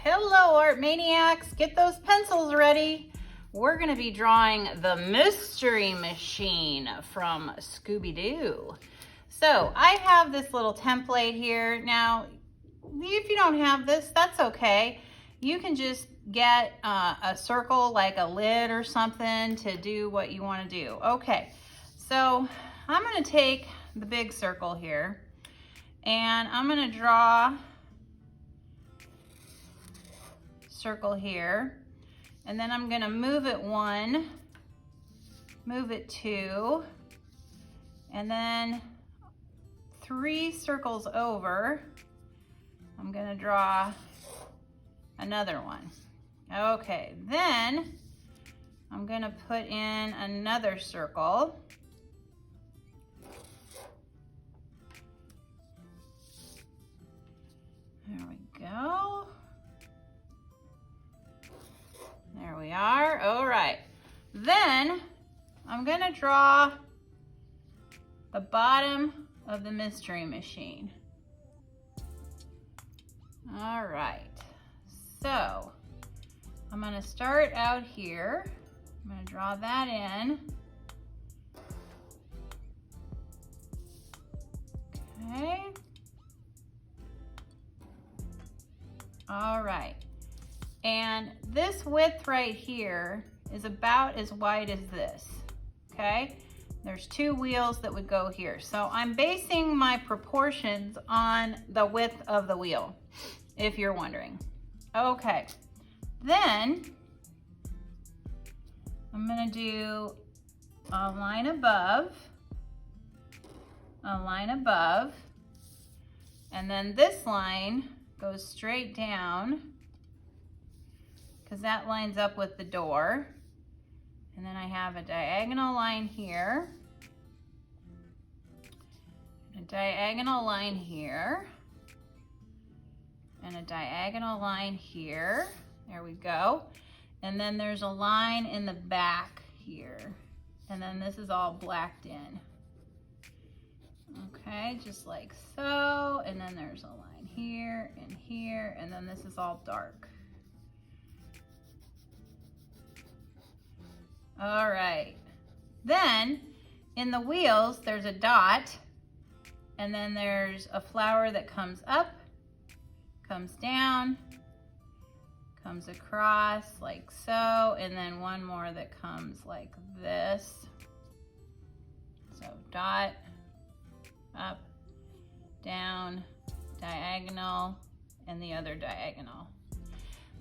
Hello, art maniacs. Get those pencils ready. We're going to be drawing the Mystery Machine from Scooby-Doo. So I have this little template here. Now, if you don't have this, that's okay. You can just get a circle like a lid or something to do what you want to do. Okay, so I'm going to take the big circle here and I'm going to draw circle here, and then I'm going to move it 1, move it 2, and then 3 circles over I'm going to draw another one. Okay, then I'm going to put in another circle. There we go. There we are. All right. Then I'm going to draw the bottom of the Mystery Machine. All right. So I'm going to start out here. I'm going to draw that in. Okay. All right. And this width right here is about as wide as this, okay? There's 2 wheels that would go here. So I'm basing my proportions on the width of the wheel, if you're wondering. Okay, then I'm gonna do a line above, and then this line goes straight down, because that lines up with the door. And then I have a diagonal line here, a diagonal line here, and a diagonal line here. There we go. And then there's a line in the back here. And then this is all blacked in. Okay, just like so. And then there's a line here and here, and then this is all dark. All right, then in the wheels, there's a dot, and then there's a flower that comes up, comes down, comes across like so, and then one more that comes like this. So dot, up, down, diagonal, and the other diagonal.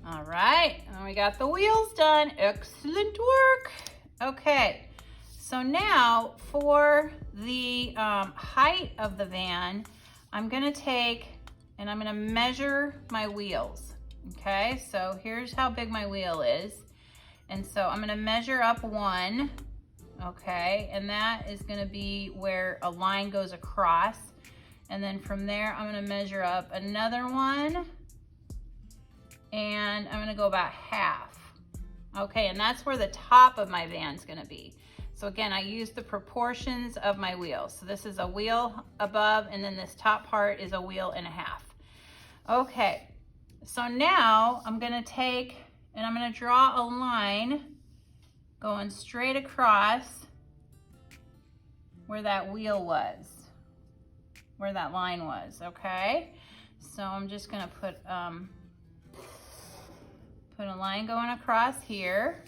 All right, and we got the wheels done. Excellent work. Okay, so now for the height of the van, I'm gonna take and I'm gonna measure my wheels. Okay, so here's how big my wheel is. And so I'm gonna measure up 1, okay, and that is gonna be where a line goes across. And then from there, I'm gonna measure up another 1, and I'm gonna go about half. Okay, and that's where the top of my van's gonna be. So again, I use the proportions of my wheels. So this is a wheel above, and then this top part is a wheel and a half. Okay, so now I'm gonna take and I'm gonna draw a line going straight across where that wheel was, where that line was, okay? So I'm just gonna put a line going across here.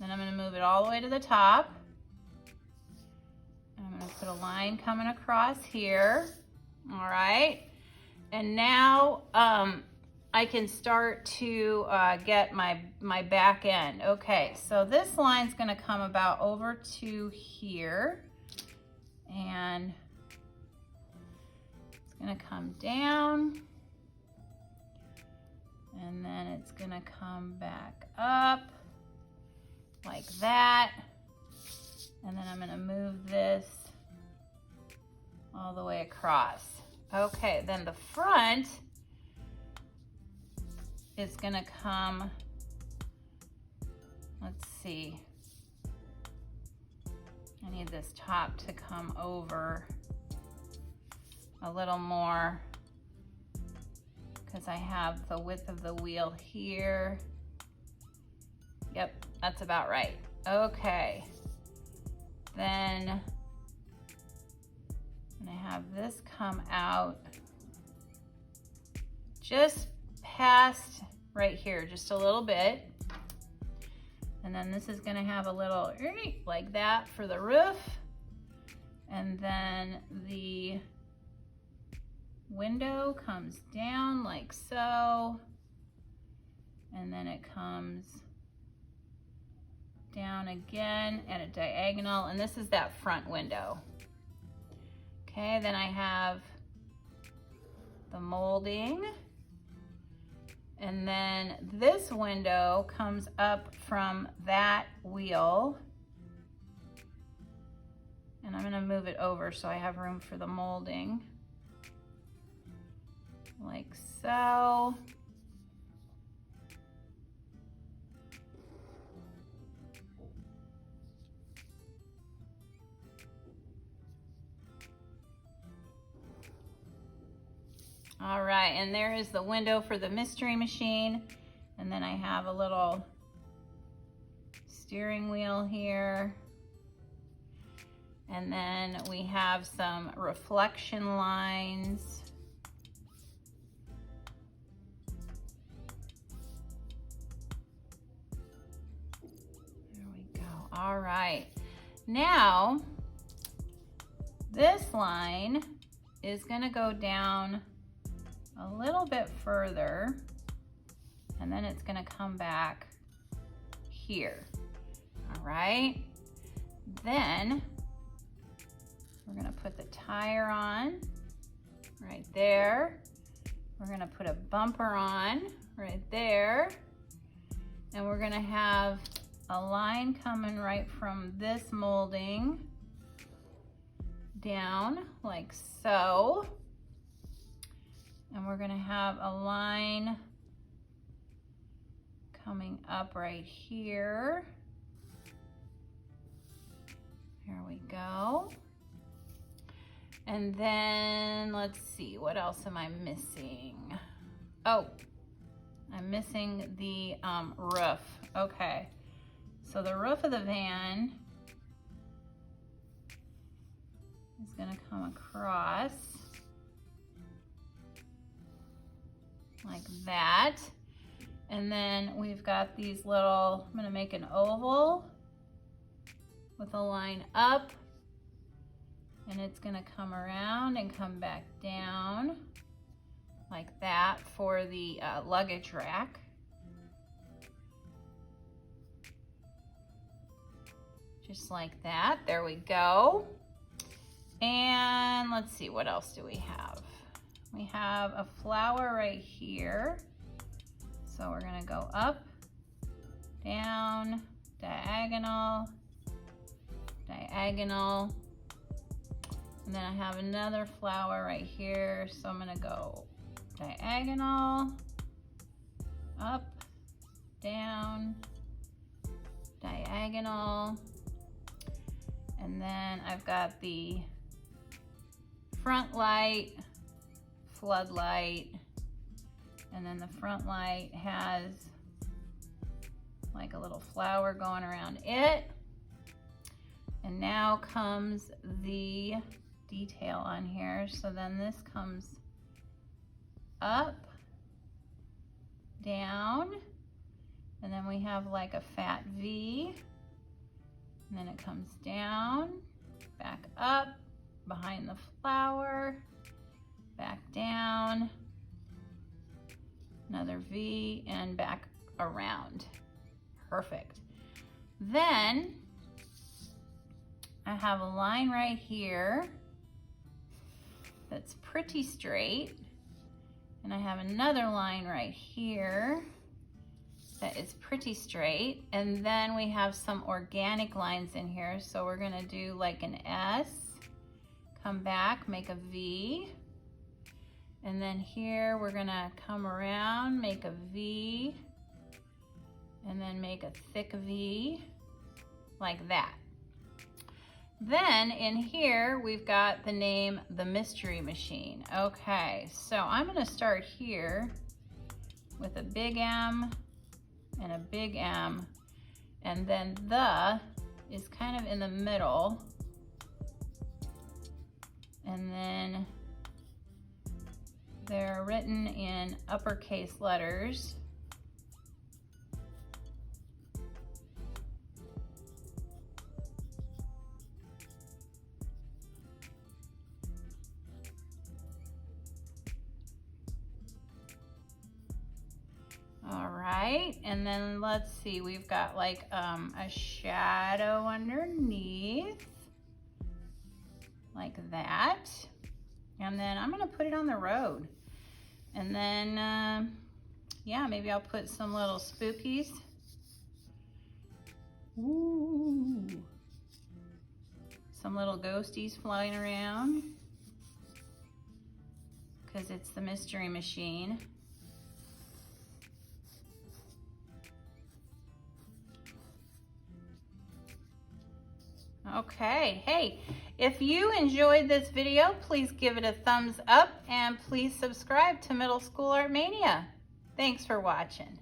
Then I'm going to move it all the way to the top. I'm going to put a line coming across here. All right. And now I can start to get my back end. Okay, so this line's going to come about over to here. And it's going to come down. And then it's gonna come back up like that. And then I'm gonna move this all the way across. Okay, then the front is gonna come, let's see. I need this top to come over a little more, because I have the width of the wheel here. Yep, that's about right. Okay, then I'm gonna have this come out just past right here, just a little bit. And then this is gonna have a little like that for the roof. And then the window comes down like so. And then it comes down again at a diagonal. And this is that front window. Okay, then I have the molding. And then this window comes up from that wheel. And I'm gonna move it over so I have room for the molding. Like so. All right, and there is the window for the Mystery Machine. And then I have a little steering wheel here. And then we have some reflection lines. There we go. All right. Now, this line is gonna go down a little bit further, and then it's gonna come back here. All right, then we're gonna put the tire on right there. We're gonna put a bumper on right there, and we're gonna have a line coming right from this molding down like so. And we're gonna have a line coming up right here. Here we go. And then let's see, what else am I missing? Oh, I'm missing the roof. Okay, so the roof of the van is gonna come across like that. And then we've got these little, I'm gonna make an oval with a line up, and it's gonna come around and come back down like that for the luggage rack. Just like that, there we go. And let's see, what else do we have? We have a flower right here. So we're gonna go up, down, diagonal, diagonal. And then I have another flower right here. So I'm gonna go diagonal, up, down, diagonal. And then I've got the front light, floodlight, and then the front light has like a little flower going around it. And now comes the detail on here. So then this comes up, down, and then we have like a fat V, and then it comes down, back up, behind the flower, back down, another V, and back around. Perfect. Then I have a line right here that's pretty straight, and I have another line right here that is pretty straight, and then we have some organic lines in here. So we're gonna do like an S, come back, make a V, and then here we're gonna come around, make a V, and then make a thick V, like that. Then in here, we've got the name, The Mystery Machine. Okay, so I'm gonna start here with a big M and a big M. And then the is kind of in the middle. And then they're written in uppercase letters. All right, and then let's see, we've got like a shadow underneath, like that. And then I'm gonna put it on the road. And then, yeah, maybe I'll put some little spookies. Ooh. Some little ghosties flying around, because it's the Mystery Machine. Okay, hey, if you enjoyed this video, please give it a thumbs up and please subscribe to Middle School Art Mania. Thanks for watching.